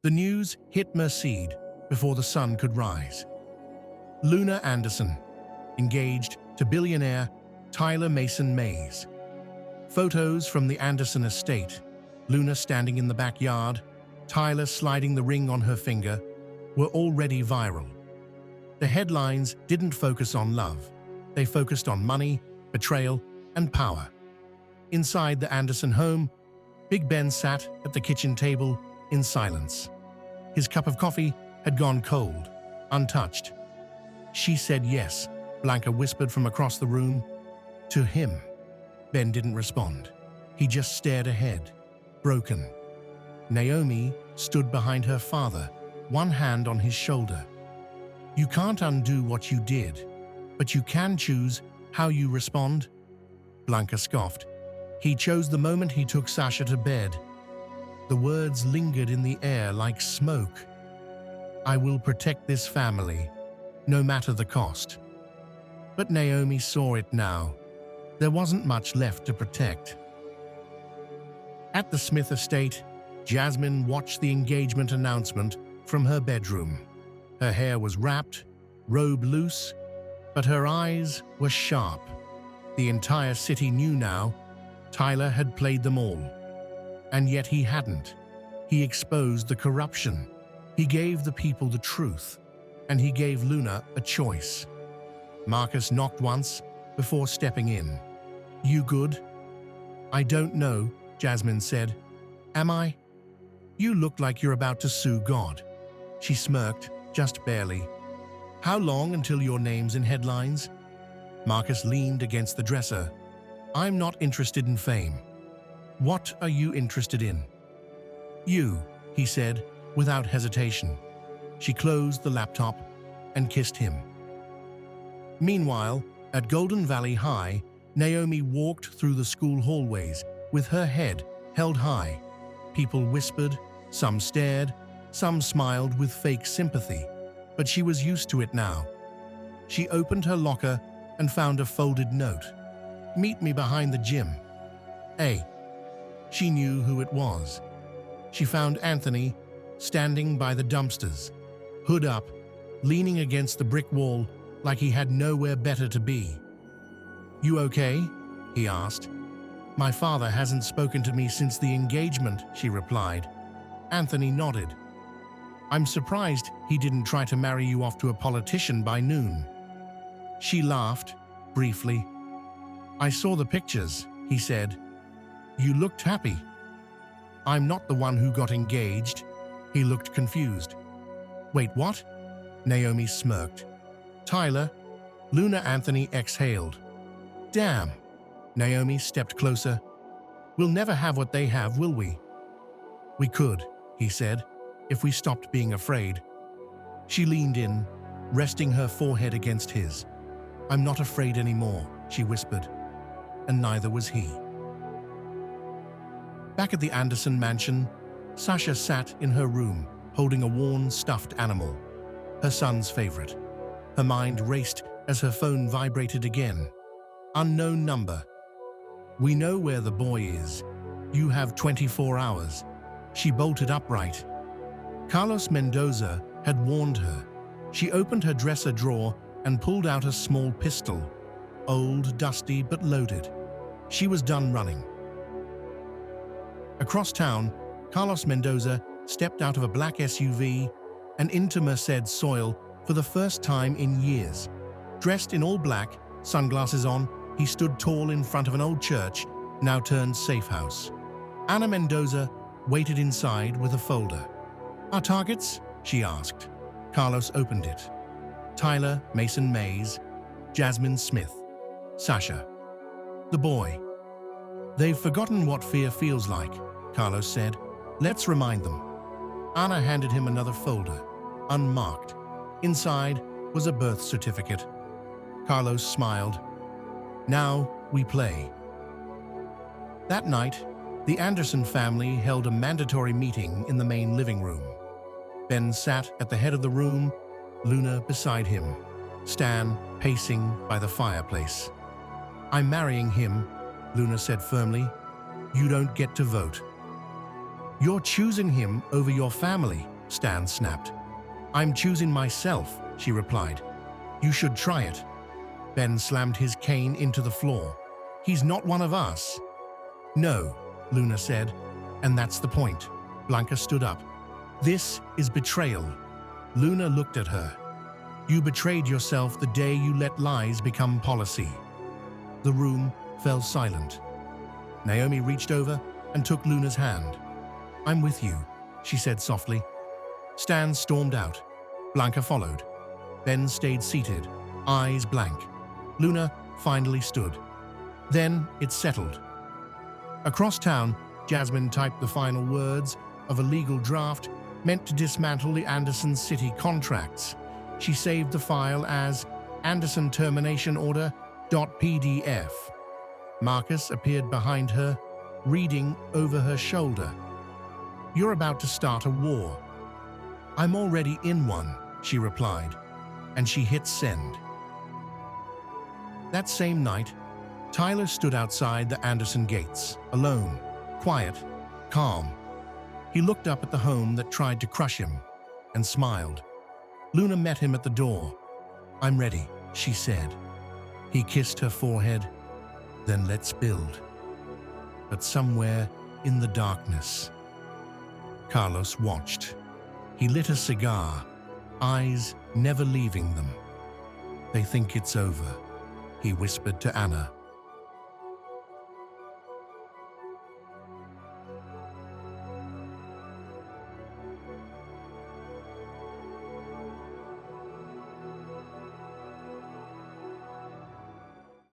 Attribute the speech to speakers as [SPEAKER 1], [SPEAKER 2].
[SPEAKER 1] The news hit Merced before the sun could rise. Luna Anderson, engaged to billionaire Tyler Mason Mays. Photos from the Anderson estate, Luna standing in the backyard, Tyler sliding the ring on her finger, were already viral. The headlines didn't focus on love. They focused on money, betrayal, and power. Inside the Anderson home, Big Ben sat at the kitchen table in silence. His cup of coffee had gone cold, untouched. "She said yes," Blanca whispered from across the room. To him. Ben didn't respond. He just stared ahead, broken. Naomi stood behind her father, one hand on his shoulder. "You can't undo what you did, but you can choose how you respond," Blanca scoffed. "He chose the moment he took Sasha to bed." The words lingered in the air like smoke. "I will protect this family, no matter the cost." But Naomi saw it now. There wasn't much left to protect. At the Smith estate, Jasmine watched the engagement announcement from her bedroom. Her hair was wrapped, robe loose, but her eyes were sharp. The entire city knew now. Tyler had played them all. And yet he hadn't. He exposed the corruption. He gave the people the truth. And he gave Luna a choice. Marcus knocked once before stepping in. "You good?" "I don't know," Jasmine said. "Am I?" "You look like you're about to sue God." She smirked, just barely. "How long until your name's in headlines?" Marcus leaned against the dresser. "I'm not interested in fame." "What are you interested in?" "You," he said, without hesitation. She closed the laptop and kissed him. Meanwhile, at Golden Valley High, Naomi walked through the school hallways with her head held high. People whispered, some stared, some smiled with fake sympathy, but she was used to it now. She opened her locker and found a folded note. "Meet me behind the gym." "Hey." She knew who it was. She found Anthony standing by the dumpsters, hood up, leaning against the brick wall like he had nowhere better to be. "You okay?" he asked. "My father hasn't spoken to me since the engagement," she replied. Anthony nodded. "I'm surprised he didn't try to marry you off to a politician by noon." She laughed, briefly. "I saw the pictures," he said. "You looked happy." "I'm not the one who got engaged." He looked confused. "Wait, what?" Naomi smirked. "Tyler." Luna Anthony exhaled. "Damn." Naomi stepped closer. "We'll never have what they have, will we?" "We could," he said, "if we stopped being afraid." She leaned in, resting her forehead against his. "I'm not afraid anymore," she whispered, and neither was he. Back at the Anderson mansion, Sasha sat in her room, holding a worn, stuffed animal, her son's favorite. Her mind raced as her phone vibrated again. Unknown number. "We know where the boy is. You have 24 hours." She bolted upright. Carlos Mendoza had warned her. She opened her dresser drawer and pulled out a small pistol, old, dusty, but loaded. She was done running. Across town, Carlos Mendoza stepped out of a black SUV and into Merced's soil for the first time in years. Dressed in all black, sunglasses on, he stood tall in front of an old church, now turned safe house. Ana Mendoza waited inside with a folder. "Our targets?" she asked. Carlos opened it. Tyler Mason Mays, Jasmine Smith, Sasha. The boy. "They've forgotten what fear feels like," Carlos said. "Let's remind them." Ana handed him another folder, unmarked. Inside was a birth certificate. Carlos smiled. "Now we play." That night, the Anderson family held a mandatory meeting in the main living room. Ben sat at the head of the room, Luna beside him, Stan pacing by the fireplace. "I'm marrying him," Luna said firmly. "You don't get to vote." "You're choosing him over your family," Stan snapped. I'm choosing myself, she replied. You should try it. Ben slammed his cane into the floor. He's not one of us. No, Luna said, and that's the point. Blanca stood up. This is betrayal. Luna looked at her. You betrayed yourself the day you let lies become policy. The room fell silent. Naomi reached over and took Luna's hand. I'm with you, she said softly. Stan stormed out. Blanca followed. Ben stayed seated, eyes blank. Luna finally stood. Then it settled. Across town, Jasmine typed the final words of a legal draft meant to dismantle the Anderson City contracts. She saved the file as Anderson Termination Order.pdf. Marcus appeared behind her, reading over her shoulder. You're about to start a war. I'm already in one, she replied, and she hit send. That same night, Tyler stood outside the Anderson gates, alone, quiet, calm. He looked up at the home that tried to crush him and smiled. Luna met him at the door. I'm ready, she said. He kissed her forehead. Then let's build. But somewhere in the darkness, Carlos watched. He lit a cigar, eyes never leaving them. They think it's over, he whispered to Anna.